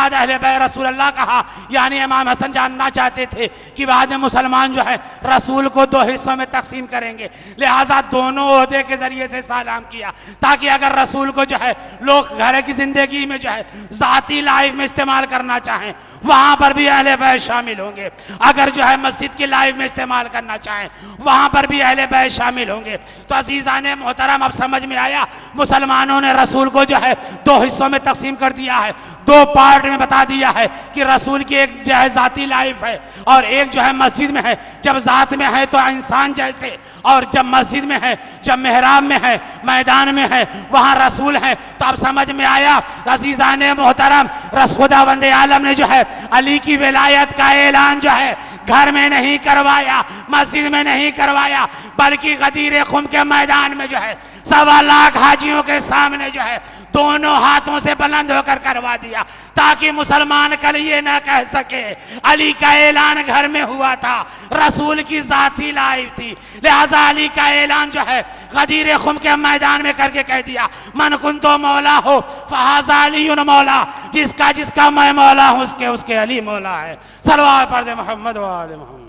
बाद अहले बैत रसूल अल्लाह कहा, यानी इमाम हसन जानना चाहते थे कि बाद में मुसलमान जो है रसूल को दो हिस्सों में तकसीम करेंगे, लिहाजा दोनों ओहदे के जरिए से सलाम किया, ताकि अगर रसूल को जो है लोग घर की जिंदगी में जो है जाती लाइफ में इस्तेमाल करना चाहें, वहां पर भी अहले बैत शामिल होंगे। अगर जो है मस्जिद की लाइफ में इस्तेमाल करना चाहें, वहां पर भी अहले बैत शामिल होंगे। तो अजीज़ाने मोहतरम, अब समझ में आया, मुसलमानों ने रसूल को जो है दो हिस्सों में तकसीम कर दिया है, दो पार्ट में बता दिया है कि रसूल की एक जो है जाती लाइफ है और एक जो है मस्जिद में है। जब जात में है तो इंसान जैसे, और जब मस्जिद में है, जब मेहराब में है, मैदान में है, वहां रसूल है। तो अब समझ में आया अजीज़ाने मोहतरम, खुदावंद आलम ने जो है अली की विलायत का ऐलान जो है घर में नहीं करवाया, मस्जिद में नहीं करवाया, बल्कि गदीर खुम के मैदान में जो है 1.25 लाख हाजियों के सामने जो है दोनों हाथों से बुलंद होकर करवा दिया, ताकि मुसलमान कल ये ना कह सके अली का ऐलान घर में हुआ था, रसूल की जाती लाइफ थी। लिहाजा अली का ऐलान जो है गदीर खुम के मैदान में करके कह दिया, मन कुन तो मौला हो फहाजा अली मौला, जिसका जिसका मैं मौला हूं उसके उसके अली मौला है। सलवात पढ़ दे मोहम्मद व आले मोहम्मद।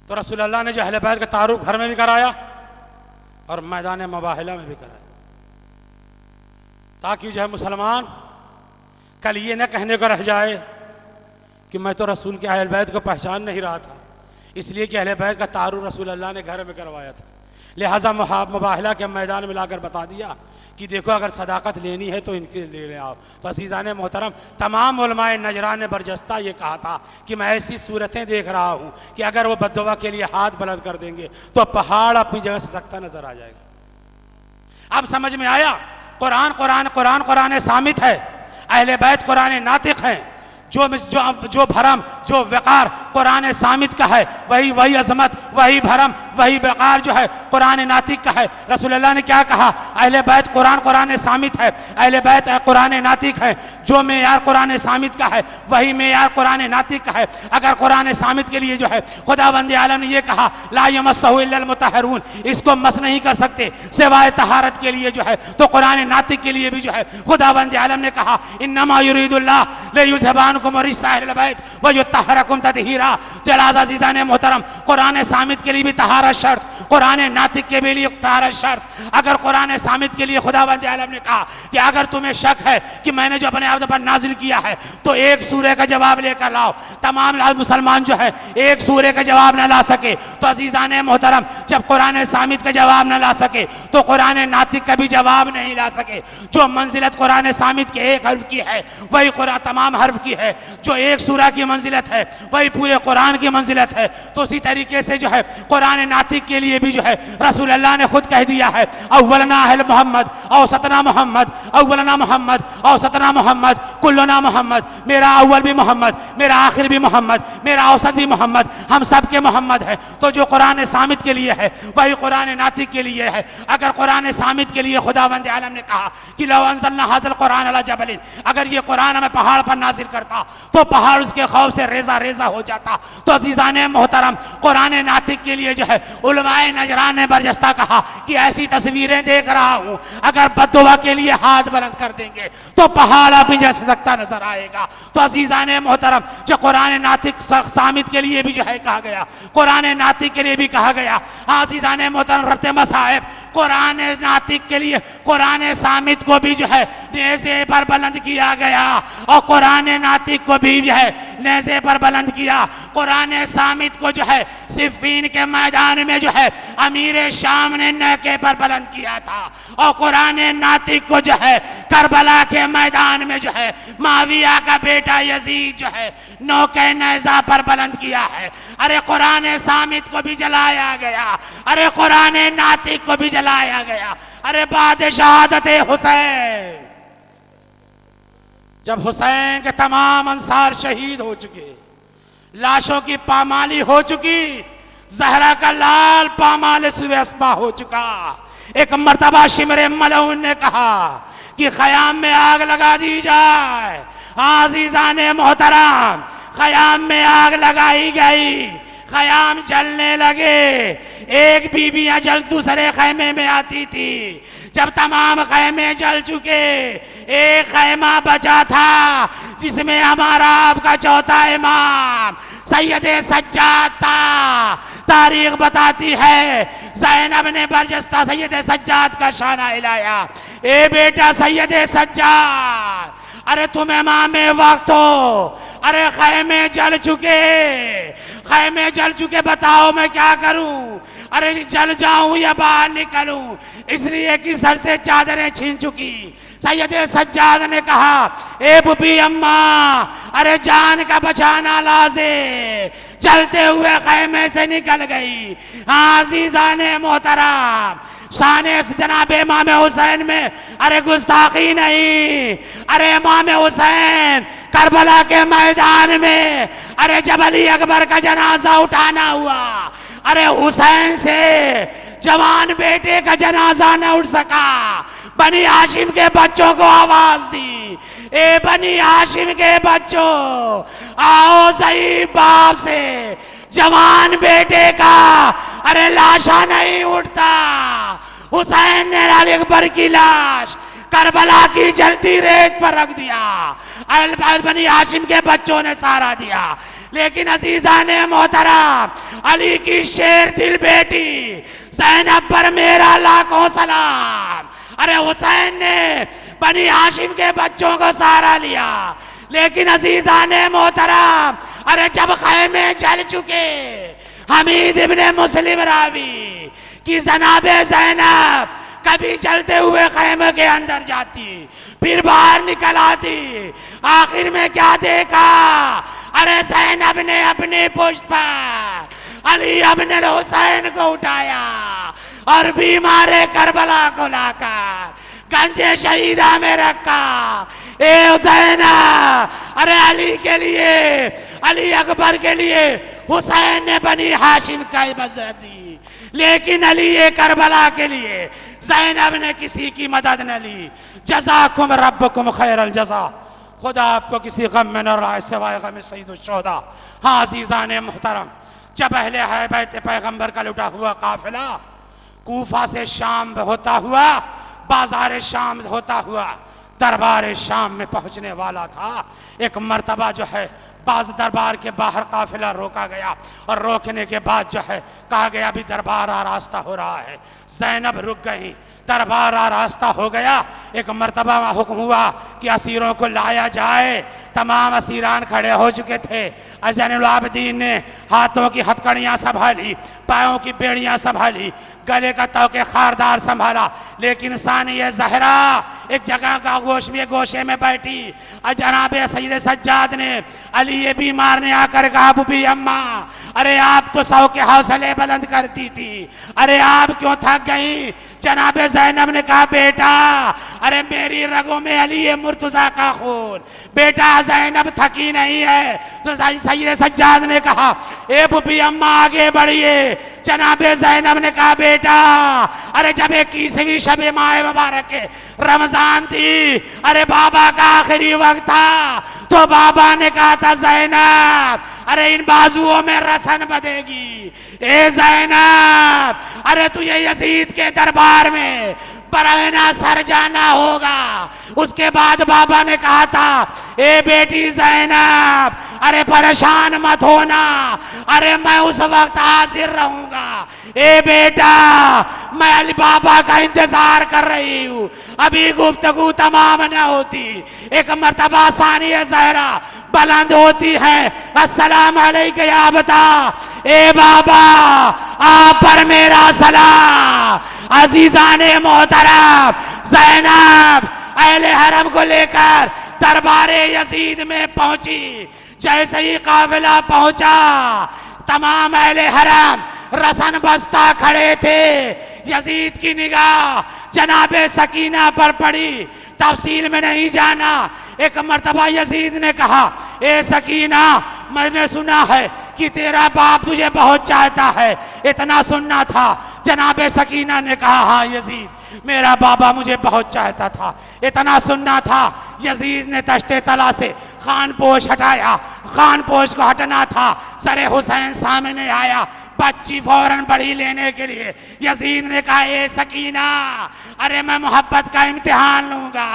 तो रसूलुल्लाह ने जो अहले बैत का तारुफ घर में भी कराया और मैदान मुबाहिला में भी कराया, ताकि जो है मुसलमान कल ये न कहने को रह जाए कि मैं तो रसूल के अहले बैत को पहचान नहीं रहा था, इसलिए कि अहले बैत का तारुफ रसूलुल्लाह ने घर में करवाया था। लिहाजा मुबाहिला के मैदान में लाकर बता दिया कि देखो अगर सदाकत लेनी है तो इनके ले आओ। तो अज़ीज़ाने मोहतरम, तमाम उलमाए नजरान ने बरजस्ता ये कहा था कि मैं ऐसी सूरतें देख रहा हूँ कि अगर वो बद्दुआ के लिए हाथ बुलंद कर देंगे तो पहाड़ अपनी जगह से सकता नजर आ जाएगा। अब समझ में आया, कुरान कुरान कुरान कुरान सामित है, अहले बैत कुरान नातिक हैं। जो भरम जो वक़ार कुरान सामित का है, वही अजमत, वही भरम, वही वक़ार जो है कुरान नातिक का है। रसूलुल्लाह ने क्या कहा, अहले बैत कुरान सामित है, अहले बैत कुरान नातिक है। जो मेयार कुरान सामित का है वही मेयार कुरान नातिक का है। अगर कुरान सामित के लिए जो है खुदावंद आलम ने यह कहा ला यमस्सहु इल्लल मुतहहरून, इसको मस नहीं कर सकते सिवाय तहारत के लिए जो है, तो कुरान नातिक के लिए भी जो है खुदावंद आलम ने कहा इन्नमा युरीदुल्लाह लियुज़हिबानकुम रिज्सा अहलिल बैत व युत्तहिरकुम तत्हीरा। लिहाज़ा अज़ीज़ाने मोहतरम, कुरान सामित के लिए भी तहारत शर्त, कुरान नातिक के लिए तहारत शर्त। अगर कुरान सामित के लिए खुदावंद आलम ने कहा कि अगर तुम्हें शक है कि मैंने जो अपने आप पर नाजिल किया है तो एक सूरे का जवाब लेकर लाओ, तमाम मुसलमान जो है एक सूरे का जवाब न ला सके, तो अज़ीज़ाने मोहतरम जब कुरान सामित का जवाब न ला सके तो कुरान नातिक का भी जवाब नहीं ला सके। जो मंजिलत कुरान सामित के एक हर्फ की है वही कुरान तमाम हर्फ की है, जो एक सूरा की मंजिलत है वही पूरे कुरान की मंजिलत है। तो उसी तरीके से जो है कुरान नातिक के लिए भी जो है रसूल अल्लाह ने खुद कह दिया है अव्वलना अहल मोहम्मद औसतना मोहम्मद, अव्वलना मोहम्मद औसतना मोहम्मद, कुल्लुना मोहम्मद, मेरा अव्वल भी मोहम्मद, मेरा आखिर भी मोहम्मद, मेरा औसत भी मोहम्मद, हम सब के मोहम्मद है। तो जो कुरान सामित के लिए है वही कुरान नातिक के लिए है। अगर कुरान सामित के लिए खुदावंद आलम ने कहा कि लौ अंज़लना हाज़ल कुरान अला जबलिन, अगर ये कुरान हमें पहाड़ पर नाज़िल करता तो पहाड़ उसके खौफ से रेजा रेजा हो जाता। तो अज़ीज़ाने मोहतरम, कुरान नातिक के लिए जो है उलमाए नजरान ने बरजस्ता कहा कि ऐसी तस्वीरें देख रहा हूं, अगर बद्दुआ के लिए हाथ बुलंद कर देंगे तो पहाड़ अपनी जैसे सकता नजर आएगा। तो अज़ीज़ाने मोहतरम, जो कुरान नातिक सामित के लिए भी जो है कहा गया, कुरान नातिक के लिए भी कहा गया। अज़ीज़ाने मोहतरम, रब्ते मसाहिब कुरान नातिक के लिए कुरान सामित को भी जो है नेज़े पर बुलंद किया गया और कुरान नातिक को भी जो है नेज़े पर बुलंद किया। कुरान सामित को जो है सिफ़ीन के मैदान में जो है अमीर शाम ने नेज़े पर बुलंद किया था और कुरान नातिक को जो है करबला के मैदान में जो है माविया का बेटा यजीद जो है नौके नेज़ा पर बुलंद किया है। अरे कुरान सामित को भी जलाया गया, अरे कुरान नातिक को भी जलाया गया। अरे बाद शहादत हुसैन, जब हुसैन के तमाम अंसार शहीद हो चुके, लाशों की पामाली हो चुकी, जहरा का लाल पामाल सुबह अस्बा हो चुका, एक मर्तबा शिमरे मलऊन ने कहा कि ख़याम में आग लगा दी जाए। अज़ीज़ाने मोहतरम, खयाम में आग लगाई गई, खयाम जलने लगे। एक बीबियां जल दूसरे खैमे में आती थी। जब तमाम खैमे जल चुके, एक खैमा बचा था जिसमें हमारा आपका चौथा इमाम सैयद सज्जाद था। तारीख बताती है ज़ैनब ने बरजस्ता सैयद सज्जाद का शाना हिलाया, ए बेटा सैयद सज्जाद, अरे तुम इमाम वक्त हो, अरे खैमे जल चुके, खैमे जल चुके, बताओ मैं क्या करूं? अरे जल जाऊं या बाहर निकलूं? इसलिए कि सर से चादरें छीन चुकी। सैयद सज्जाद ने कहा, ए बुबी अम्मा, अरे जान का बचाना लाजे, चलते हुए खैमे से निकल गई। हाँ अज़ीज़ाने मोहतरम, शाने जनाब इमाम हुसैन में अरे गुस्ताखी नहीं। अरे इमाम हुसैन करबला के मैदान में अरे जब अली अकबर का जनाजा उठाना हुआ, अरे हुसैन से जवान बेटे का जनाजा न उठ सका। बनी हाशिम के बच्चों को आवाज दी, ए बनी हाशिम के बच्चों, आओ सही बाप से जवान बेटे का अरे लाशा नहीं उठता। हुसैन ने अली अकबर की लाश करबला की जलती रेत पर रख दिया। बनी हाशिम के बच्चों ने सहारा दिया। लेकिन अजीजा ने मोहतरम, अली की शेर दिल बेटी ज़ैनब पर मेरा लाखों सलाम। अरे हुसैन ने बनी हाशिम के बच्चों को सहारा लिया। लेकिन अजीजा ने मोहतरम, अरे जब खैमे जल चुके, हमीद इब्ने मुस्लिम रावी कि जनाबे ज़ैनब कभी चलते हुए खैमे के अंदर जाती, फिर बाहर निकल आती। आखिर में क्या देखा? अरे ज़ैनब ने अपनी पुष्ट पर अली इब्ने हुसैन को उठाया और बीमारे करबला को लाकर गंजे शहीदा में रखा। ए ज़ैनब, अरे अली के लिए, अली अकबर के लिए हुसैन ने बनी हाशिम का इबादत दी, लेकिन अली करबला के लिए ज़ैनब ने किसी की मदद न ली। जज़ाकुम रब्बुकुम खैरल जज़ा, खुदा आपको किसी गम में न लाए सिवाय गम सईदुश शुहदा। हाँ अज़ीज़ान मोहतरम, जब अहले है बैत पैगंबर का लुटा हुआ काफिला कूफा से शाम होता हुआ, बाजार शाम होता हुआ दरबार शाम में पहुंचने वाला था, एक मर्तबा जो है बाज दरबार के बाहर काफिला रोका गया और रोकने के बाद जो है कहा गया अभी दरबार आरास्ता हो रहा है। ज़ैनब रुक गई, दरबार आरास्ता हो गया। एक मर्तबा हुक्म हुआ कि असीरों को लाया जाए। तमाम असीरान खड़े हो चुके थे। ज़ैनुल आबिदीन ने हाथों की हथकड़ियाँ संभाली, पाँव की बेड़ियाँ संभाली, गले का तौके खारदार संभाला। लेकिन सानिया ज़हरा एक जगह का गोशे में बैठी। जनाब सैयद सज्जाद ने, अली ये बीमार ने आकर कहा, बुबी अम्मा, अरे आप तो सौ के हौसले बुलंद करती थी, अरे आप क्यों थक गई? जनाब ज़ैनब ने कहा, बेटा, अरे मेरी रगों में अली मुर्तज़ा का खून, बेटा ज़ैनब थकी नहीं है। तो सैयद सज्जाद ने कहा, ए बुबी अम्मा आगे बढ़िए। जनाब ज़ैनब ने कहा, बेटा, अरे जब 21वीं शब माह मुबारक के रमजान थी, अरे बाबा का आखिरी वक्त था, तो बाबा ने कहा था ज़ैनब, अरे इन बाजुओं में रसन बधेगी। ए ज़ैनब, अरे तुझे यजीद के दरबार में बरहना सर जाना होगा। उसके बाद बाबा ने कहा था, ए बेटी ज़ैनब, अरे परेशान मत होना, अरे मैं उस वक्त हाजिर रहूंगा। ए बेटा, मैं अली बाबा का इंतजार कर रही हूँ, अभी गुफ्तगू तमाम न होती। एक मर्तबा सानिया ज़हरा बुलंद होती है, अस्सलाम अलैका या बता, ए बाबा आप पर मेरा सलाम। अजीज़ाने मोहतरम, ज़ैनब अहले हरम को लेकर दरबारे यजीद में पहुंची। जैसे ही काफिला पहुंचा, तमाम अहले हरम रसन बस्ता खड़े थे। यजीद की निगाह जनाबे सकीना पर पड़ी। तफसील में नहीं जाना। एक मर्तबा यजीद ने कहा, ए सकीना, मैंने सुना है कि तेरा बाप तुझे बहुत चाहता है, इतना सुनना था। जनाबे सकीना ने कहा, हाँ यजीद, मेरा बाबा मुझे बहुत चाहता था। इतना सुनना था, यजीद ने तश्ते तला से खान पोश हटाया, खान पोश को हटना था, सरे हुसैन सामने आया, बच्ची फौरन बड़ी लेने के लिए। यजीद ने कहा, ए सकीना, अरे मैं मोहब्बत का इम्तिहान लूंगा,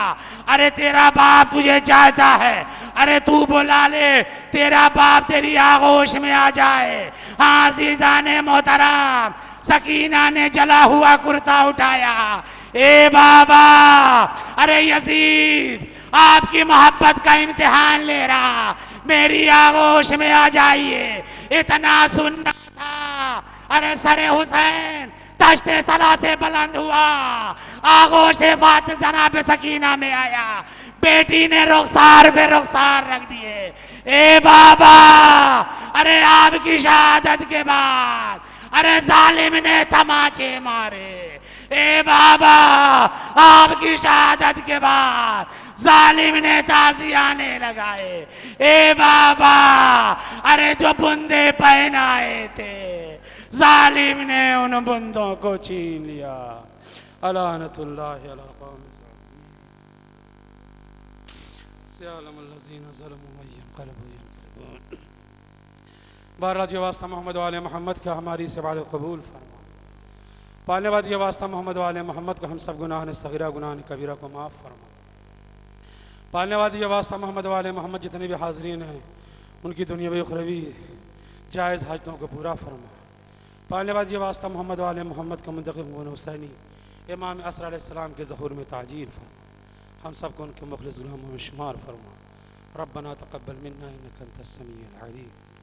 अरे तेरा बाप तुझे चाहता है, अरे तू बुला ले, तेरा बाप तेरी आगोश में आ जाए। हाँ अज़ीज़ाने मोहतरम, सकीना ने जला हुआ कुर्ता उठाया। ए बाबा, अरे यजीद आपकी मोहब्बत का इम्तिहान ले रहा, मेरी आगोश में आ जाइए। इतना सुनना था, अरे सरे हुसैन तश्ते सला से बुलंद हुआ, आगोश बात जनाब सकीना में आया। बेटी ने रुखसार पे रुखसार रख दिए। ए बाबा, अरे आपकी शहादत के बाद अरे जालिम ने तमाचे मारे। ए बाबा, आपकी शहादत के बाद जालिम ने ताजियाने लगाए। ए बाबा, अरे जो बुंदे पहनाए थे, जालिम ने उन बुंदों को छीन लिया। अलानतुल्लाहि अला कौम बारह जो वास्ता मोहम्मद वाले मोहम्मद का हमारी से इबादत कबूल फरमा। पालने वाले वास्ता मोहम्मद वाले मोहम्मद का हम सब गुनाह ने सगीरा गुनाह ने कबीरा को माफ़ फरमा। पालने वाले वास्ता मोहम्मद वाले मोहम्मद जितने भी हाजरीन हैं उनकी दुनियावी उखरवी जायज़ हाजतों को पूरा फरमा। पालने वाले वास्ता मोहम्मद वाले मोहम्मद का मुंतखब हुसैनी इमाम असर अलैहिस्सलाम के ज़हूर में ताजील फरमा। हम सब को उनके मुखलिस गुलामों में शुमार फरमा। रब्बना तक़ब्बल मिन्ना इन्नका अंतस समीउल अलीम।